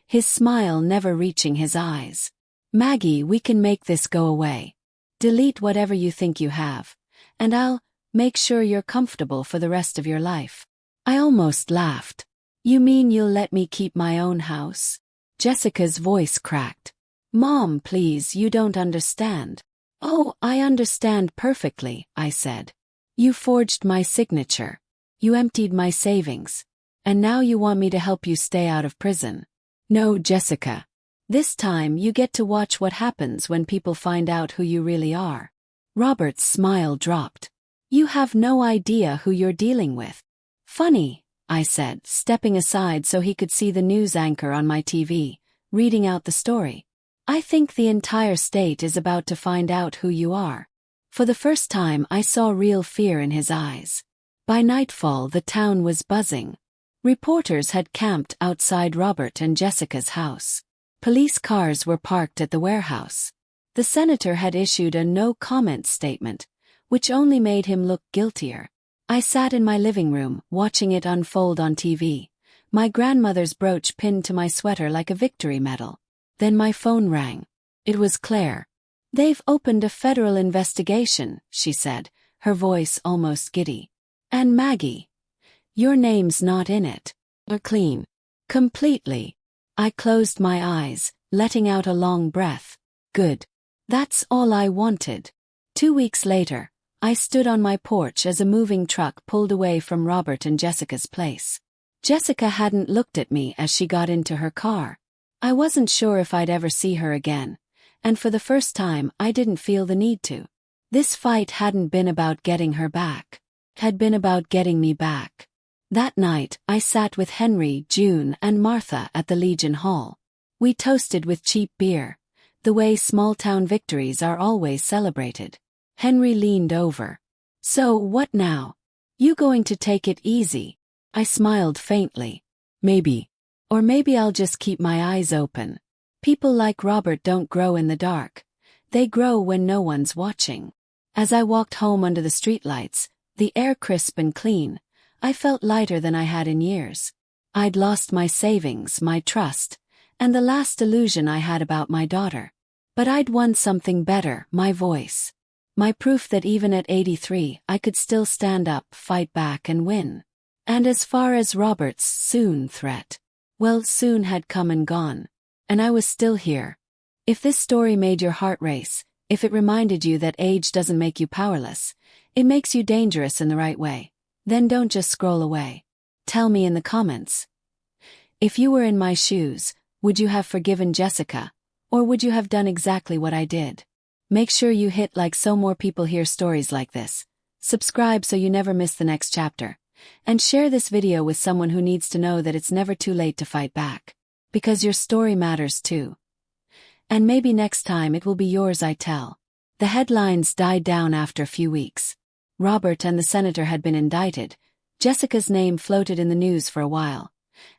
his smile never reaching his eyes. "Maggie, we can make this go away. Delete whatever you think you have, and I'll make sure you're comfortable for the rest of your life." I almost laughed. "You mean you'll let me keep my own house?" Jessica's voice cracked. "Mom, please, you don't understand." "Oh, I understand perfectly," I said. "You forged my signature. You emptied my savings. And now you want me to help you stay out of prison." "No, Jessica. This time you get to watch what happens when people find out who you really are." Robert's smile dropped. "You have no idea who you're dealing with." "Funny," I said, stepping aside so he could see the news anchor on my TV, reading out the story. "I think the entire state is about to find out who you are." For the first time I saw real fear in his eyes. By nightfall the town was buzzing. Reporters had camped outside Robert and Jessica's house. Police cars were parked at the warehouse. The senator had issued a no-comment statement, which only made him look guiltier. I sat in my living room, watching it unfold on TV, my grandmother's brooch pinned to my sweater like a victory medal. Then my phone rang. It was Claire. "They've opened a federal investigation," she said, her voice almost giddy. "And Maggie, your name's not in it. We're clean." "Completely." I closed my eyes, letting out a long breath. "Good. That's all I wanted." 2 weeks later, I stood on my porch as a moving truck pulled away from Robert and Jessica's place. Jessica hadn't looked at me as she got into her car. I wasn't sure if I'd ever see her again, and for the first time I didn't feel the need to. This fight hadn't been about getting her back. It had been about getting me back. That night, I sat with Henry, June, and Martha at the Legion Hall. We toasted with cheap beer, the way small-town victories are always celebrated. Henry leaned over. "So, what now? You going to take it easy?" I smiled faintly. "Maybe. Or maybe I'll just keep my eyes open. People like Robert don't grow in the dark. They grow when no one's watching." As I walked home under the streetlights, the air crisp and clean, I felt lighter than I had in years. I'd lost my savings, my trust, and the last illusion I had about my daughter. But I'd won something better, my voice. My proof that even at 83 I could still stand up, fight back and win. And as far as Robert's soon threat, well, soon had come and gone. And I was still here. If this story made your heart race, if it reminded you that age doesn't make you powerless, it makes you dangerous in the right way, then don't just scroll away. Tell me in the comments. If you were in my shoes, would you have forgiven Jessica, or would you have done exactly what I did? Make sure you hit like so more people hear stories like this. Subscribe so you never miss the next chapter. And share this video with someone who needs to know that it's never too late to fight back. Because your story matters too. And maybe next time it will be yours I tell. The headlines died down after a few weeks. Robert and the senator had been indicted. Jessica's name floated in the news for a while.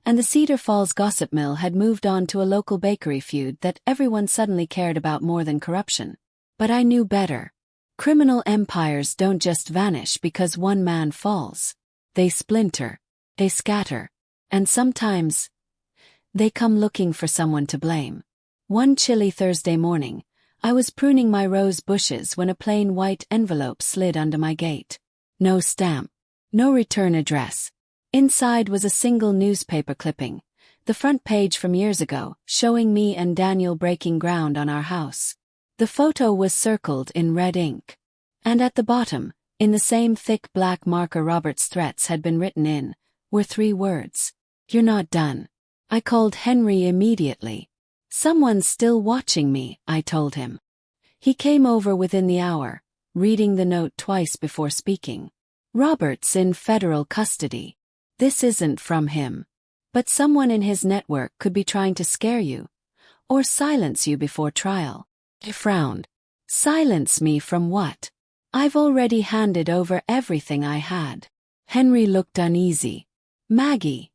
And the Cedar Falls gossip mill had moved on to a local bakery feud that everyone suddenly cared about more than corruption. But I knew better. Criminal empires don't just vanish because one man falls. They splinter, they scatter, and sometimes they come looking for someone to blame. One chilly Thursday morning, I was pruning my rose bushes when a plain white envelope slid under my gate. No stamp, no return address. Inside was a single newspaper clipping, the front page from years ago, showing me and Daniel breaking ground on our house. The photo was circled in red ink. And at the bottom, in the same thick black marker Robert's threats had been written in, were 3 words. "You're not done." I called Henry immediately. "Someone's still watching me," I told him. He came over within the hour, reading the note twice before speaking. "Robert's in federal custody. This isn't from him. But someone in his network could be trying to scare you, or silence you before trial." I frowned. "Silence me from what? I've already handed over everything I had." Henry looked uneasy. "Maggie,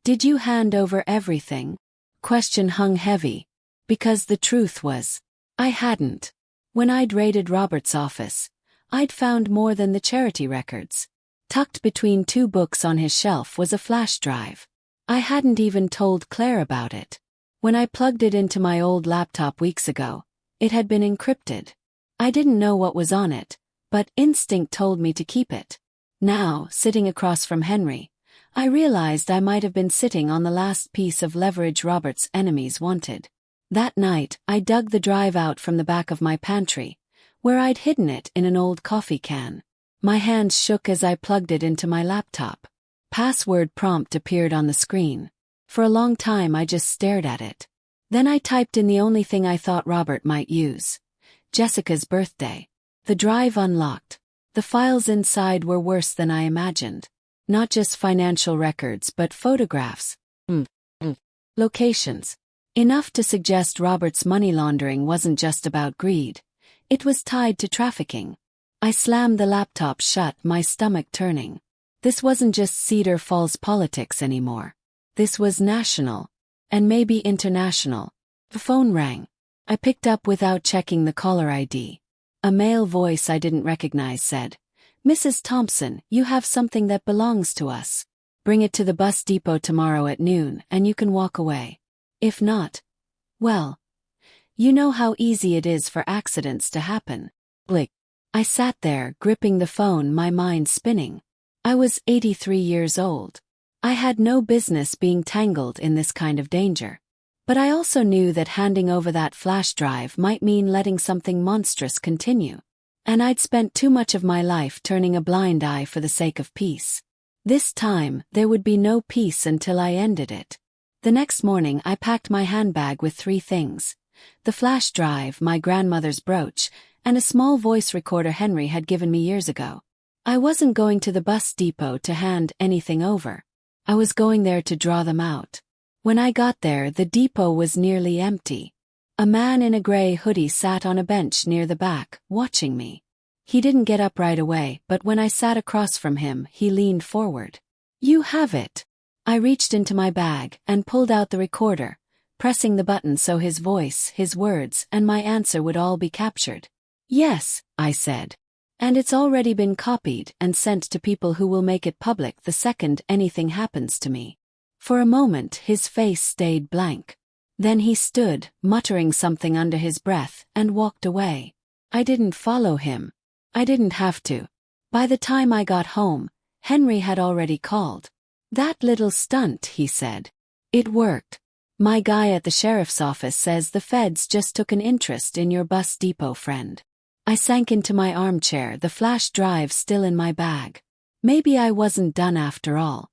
did you hand over everything?" Question hung heavy, because the truth was, I hadn't. When I'd raided Robert's office, I'd found more than the charity records. Tucked between 2 books on his shelf was a flash drive. I hadn't even told Claire about it. When I plugged it into my old laptop weeks ago, it had been encrypted. I didn't know what was on it, but instinct told me to keep it. Now, sitting across from Henry, I realized I might have been sitting on the last piece of leverage Robert's enemies wanted. That night, I dug the drive out from the back of my pantry, where I'd hidden it in an old coffee can. My hands shook as I plugged it into my laptop. Password prompt appeared on the screen. For a long time I just stared at it. Then I typed in the only thing I thought Robert might use. Jessica's birthday. The drive unlocked. The files inside were worse than I imagined. Not just financial records but photographs. Locations. Enough to suggest Robert's money laundering wasn't just about greed. It was tied to trafficking. I slammed the laptop shut, my stomach turning. This wasn't just Cedar Falls politics anymore. This was national. And maybe international. The phone rang. I picked up without checking the caller ID. A male voice I didn't recognize said, "Mrs. Thompson, you have something that belongs to us. Bring it to the bus depot tomorrow at noon and you can walk away. If not, well, you know how easy it is for accidents to happen." Blick. I sat there, gripping the phone, my mind spinning. I was 83 years old. I had no business being tangled in this kind of danger. But I also knew that handing over that flash drive might mean letting something monstrous continue. And I'd spent too much of my life turning a blind eye for the sake of peace. This time, there would be no peace until I ended it. The next morning I packed my handbag with 3 things: the flash drive, my grandmother's brooch, and a small voice recorder Henry had given me years ago. I wasn't going to the bus depot to hand anything over. I was going there to draw them out. When I got there, the depot was nearly empty. A man in a gray hoodie sat on a bench near the back, watching me. He didn't get up right away, but when I sat across from him, he leaned forward. "You have it." I reached into my bag and pulled out the recorder, pressing the button so his voice, his words, and my answer would all be captured. "Yes," I said. "And it's already been copied and sent to people who will make it public the second anything happens to me." For a moment his face stayed blank. Then he stood, muttering something under his breath, and walked away. I didn't follow him. I didn't have to. By the time I got home, Henry had already called. "That little stunt," he said. "It worked. My guy at the sheriff's office says the feds just took an interest in your bus depot friend." I sank into my armchair, the flash drive still in my bag. Maybe I wasn't done after all.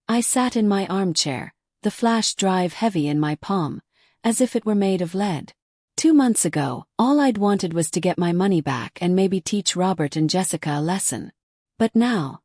I sat in my armchair, the flash drive heavy in my palm, as if it were made of lead. 2 months ago, all I'd wanted was to get my money back and maybe teach Robert and Jessica a lesson. But now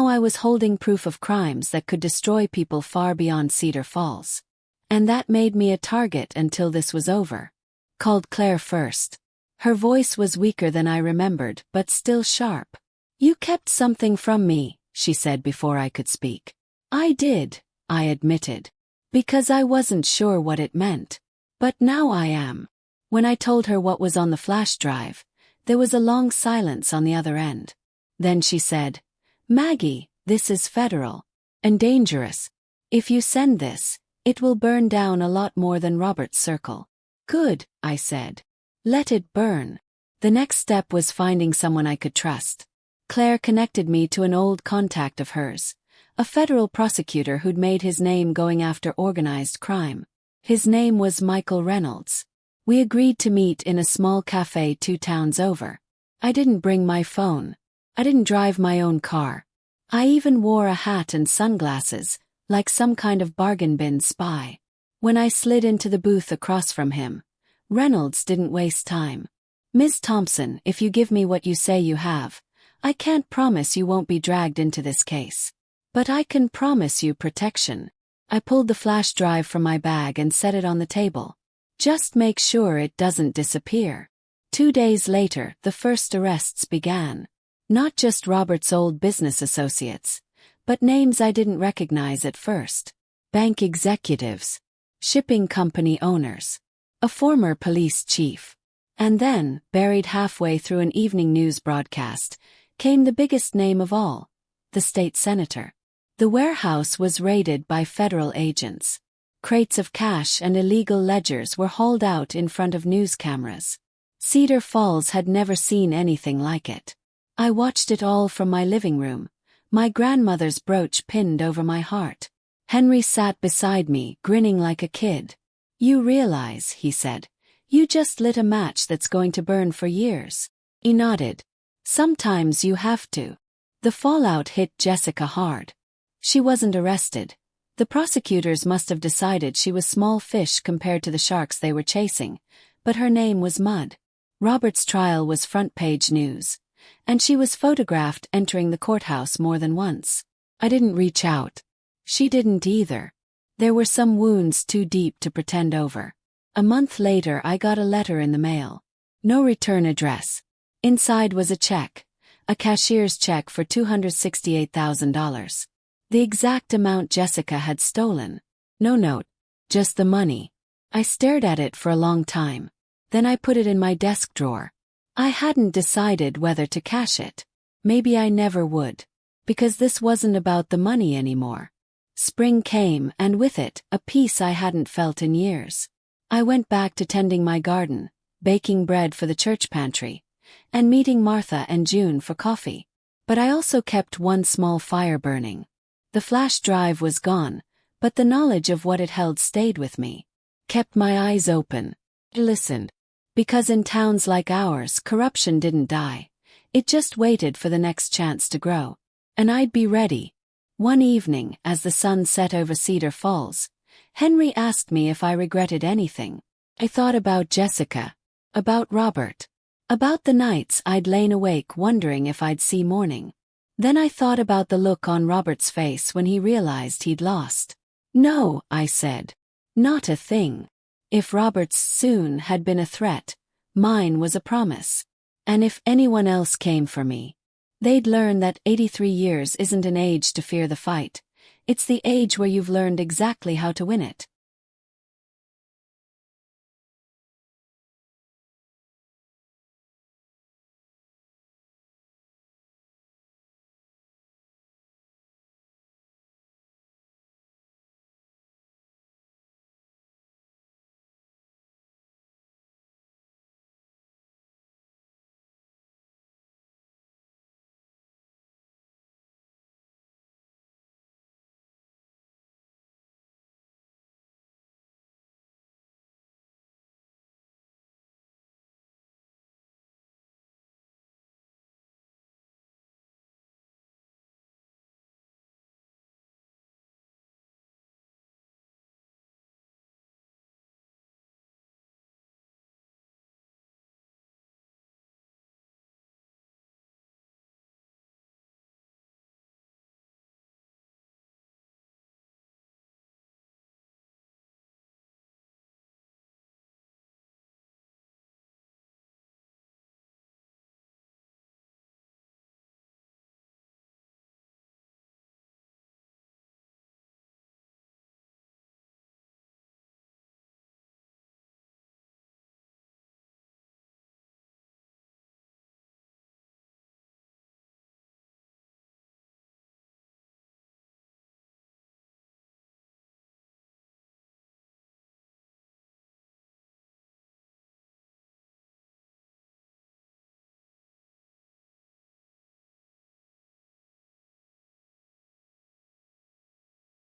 I was holding proof of crimes that could destroy people far beyond Cedar Falls. And that made me a target until this was over. Called Claire first. Her voice was weaker than I remembered, but still sharp. "You kept something from me," she said before I could speak. "I did," I admitted. "Because I wasn't sure what it meant. But now I am." When I told her what was on the flash drive, there was a long silence on the other end. Then she said, "Maggie, this is federal. And dangerous. If you send this, it will burn down a lot more than Robert's circle." "Good," I said. "Let it burn." The next step was finding someone I could trust. Claire connected me to an old contact of hers, a federal prosecutor who'd made his name going after organized crime. His name was Michael Reynolds. We agreed to meet in a small cafe 2 towns over. I didn't bring my phone. I didn't drive my own car. I even wore a hat and sunglasses, like some kind of bargain bin spy. When I slid into the booth across from him, Reynolds didn't waste time. "Ms. Thompson, if you give me what you say you have, I can't promise you won't be dragged into this case. But I can promise you protection." I pulled the flash drive from my bag and set it on the table. "Just make sure it doesn't disappear." 2 days later, the first arrests began. Not just Robert's old business associates, but names I didn't recognize at first. Bank executives, shipping company owners, a former police chief. And then, buried halfway through an evening news broadcast, came the biggest name of all, the state senator. The warehouse was raided by federal agents. Crates of cash and illegal ledgers were hauled out in front of news cameras. Cedar Falls had never seen anything like it. I watched it all from my living room, my grandmother's brooch pinned over my heart. Henry sat beside me, grinning like a kid. "You realize," he said, "you just lit a match that's going to burn for years." He nodded. "Sometimes you have to." The fallout hit Jessica hard. She wasn't arrested. The prosecutors must have decided she was small fish compared to the sharks they were chasing, but her name was mud. Robert's trial was front-page news, and she was photographed entering the courthouse more than once. I didn't reach out. She didn't either. There were some wounds too deep to pretend over. A month later I got a letter in the mail. No return address. Inside was a check, a cashier's check for $268,000. The exact amount Jessica had stolen. No note, just the money. I stared at it for a long time. Then I put it in my desk drawer. I hadn't decided whether to cash it. Maybe I never would. Because this wasn't about the money anymore. Spring came, and with it, a peace I hadn't felt in years. I went back to tending my garden, baking bread for the church pantry, and meeting Martha and June for coffee. But I also kept one small fire burning. The flash drive was gone, but the knowledge of what it held stayed with me. Kept my eyes open. Listened. Because in towns like ours, corruption didn't die. It just waited for the next chance to grow. And I'd be ready. One evening, as the sun set over Cedar Falls, Henry asked me if I regretted anything. I thought about Jessica, about Robert, about the nights I'd lain awake wondering if I'd see morning. Then I thought about the look on Robert's face when he realized he'd lost. No, I said. Not a thing. If Robert's soon had been a threat, mine was a promise. And if anyone else came for me, they'd learn that 83 years isn't an age to fear the fight. It's the age where you've learned exactly how to win it.